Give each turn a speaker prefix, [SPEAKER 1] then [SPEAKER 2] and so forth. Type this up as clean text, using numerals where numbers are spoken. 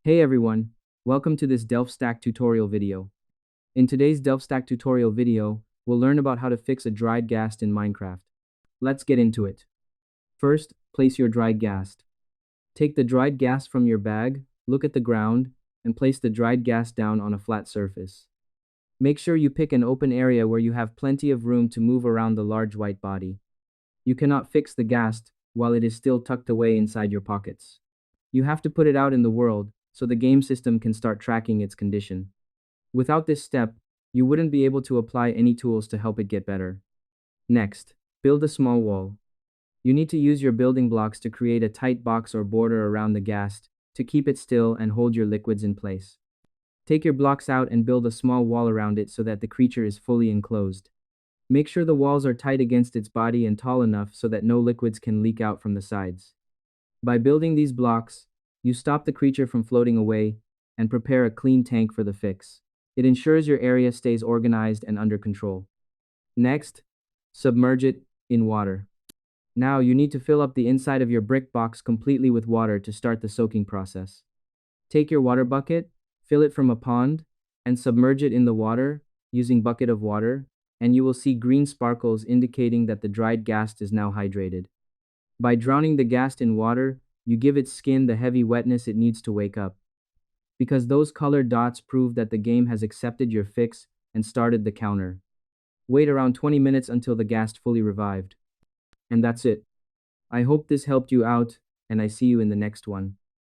[SPEAKER 1] Hey everyone, welcome to this Delph tutorial video. In today's Delph tutorial video, we'll learn about how to fix a dried ghast in Minecraft. Let's get into it. First, place your dried ghast. Take the dried ghast from your bag, look at the ground, and place the dried ghast down on a flat surface. Make sure you pick an open area where you have plenty of room to move around the large white body. You cannot fix the ghast while it is still tucked away inside your pockets. You have to put it out in the world so the game system can start tracking its condition. Without this step, you wouldn't be able to apply any tools to help it get better. Next, build a small wall. You need to use your building blocks to create a tight box or border around the ghast to keep it still and hold your liquids in place. Take your blocks out and build a small wall around it so that the creature is fully enclosed. Make sure the walls are tight against its body and tall enough so that no liquids can leak out from the sides. By building these blocks, you stop the creature from floating away and prepare a clean tank for the fix. It ensures your area stays organized and under control. Next, submerge it in water. Now you need to fill up the inside of your brick box completely with water to start the soaking process. Take your water bucket, fill it from a pond, and submerge it in the water using bucket of water, and you will see green sparkles indicating that the dried ghast is now hydrated. By drowning the ghast in water, you give its skin the heavy wetness it needs to wake up. Because those colored dots prove that the game has accepted your fix and started the counter. Wait around 20 minutes until the ghast fully revived. And that's it. I hope this helped you out, and I see you in the next one.